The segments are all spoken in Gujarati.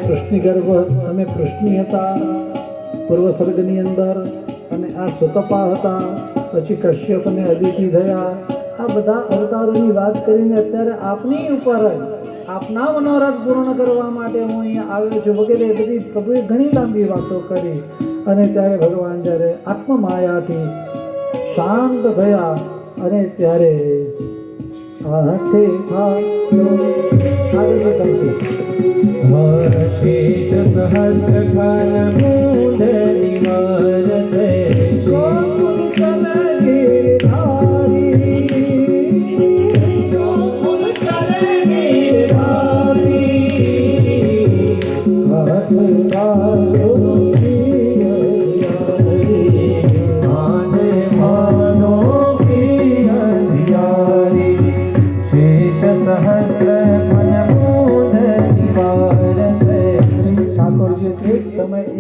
કૃષ્ણ ગર્ભ તમે કૃષ્ણી હતા પૂર્વ સર્ગની અંદર, અને આ સુતપા હતા, પછી કશ્યપ અને અદિતિ થયા. આ બધા અવતારોની વાત કરીને અત્યારે આપની ઉપર જ આપના મનોરથ પૂર્ણ કરવા માટે હું અહીંયા આવ્યો છું વગેરે બધી પ્રભુએ ઘણી લાંબી વાતો કરી. અને ત્યારે ભગવાન જ્યારે આત્મમાયાથી શાંત થયા અને ત્યારે હાથે શેષ સહસ્ર ખન મૂંદ નિવારત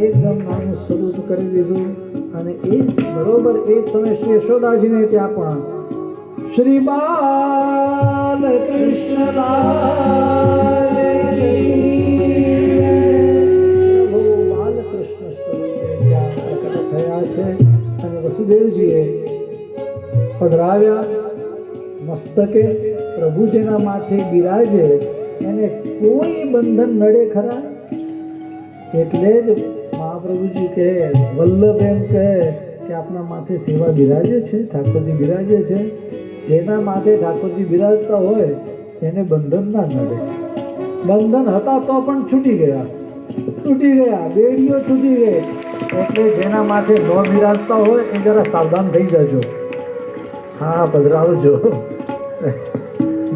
એકદમ નાનું સ્વરૂપ કરી દીધું. અને એ બરોબર એક સમય શ્રી યશોદાજીને ત્યાં પણ શ્રી બાલ કૃષ્ણ બાલકૃષ્ણ સ્વરૂપે ત્યાં પ્રકટ થયા છે. અને વસુદેવજીએ પધરાવ્યા. મસ્તકે પ્રભુ જેના માથે બિરાજે એને કોઈ બંધન નડે ખરા? એટલે જ મહાપ્રભુજી કહે, વલ્લભ એમ કહે કે આપના માથે સેવા બિરાજે છે, ઠાકોરજી બિરાજે છે. જેના માથે ઠાકોરજી બિરાજતા હોય એને બંધન ના નડે. બંધન હતા તો પણ છૂટી ગયા, તૂટી ગયા, બેડીઓ તૂટી ગઈ. એટલે જેના માથે ન બિરાજતા હોય એ જરા સાવધાન થઈ જજો. હા, પધરાવજો,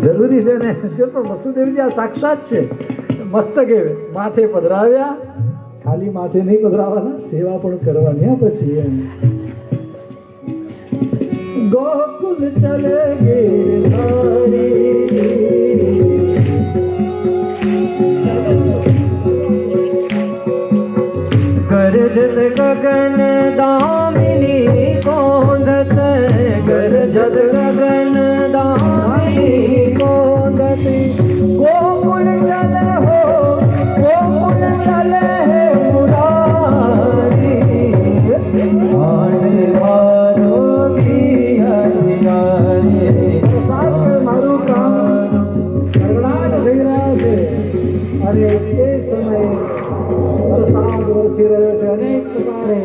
જરૂરી છે ને. જો પણ વસુદેવજી આ સાક્ષાત છે. મસ્તકે માથે પધરાવ્યા, ખાલી માથે નહીં પધરાવાના, સેવા પણ કરવાની. પછી એમ ગોકુલ ચલે ગરજત ગગન દામિની કોંદત ગરજત ગગન દામિની કોંદત ગોકુલ ચલ હો ગોકુલ ચલ હે મુરારી આને મારો કી હરિયારી મારું કામ કરણાટ થઈ રહ્યા છે. અને એ સમયે વરસાદ વરસી રહ્યો છે. અનેક પ્રકારે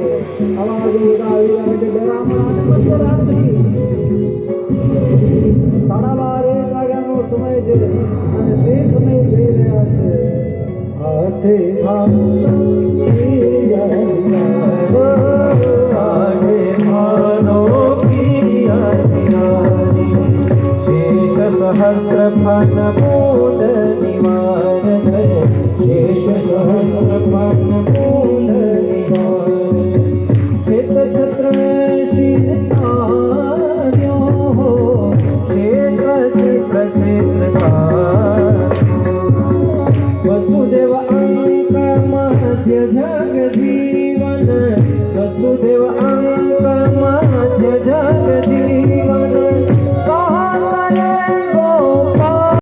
અવાજો આવી રહ્યા છે. ડરામણ મધ્યરાત્રિ 12:30 વાગ્યાનો સમય છે. અને તે સમયે જઈ રહ્યા છે હાથે સહસ્ર ફન મૂંદ નિવારત શેષ સહસ્ર ફન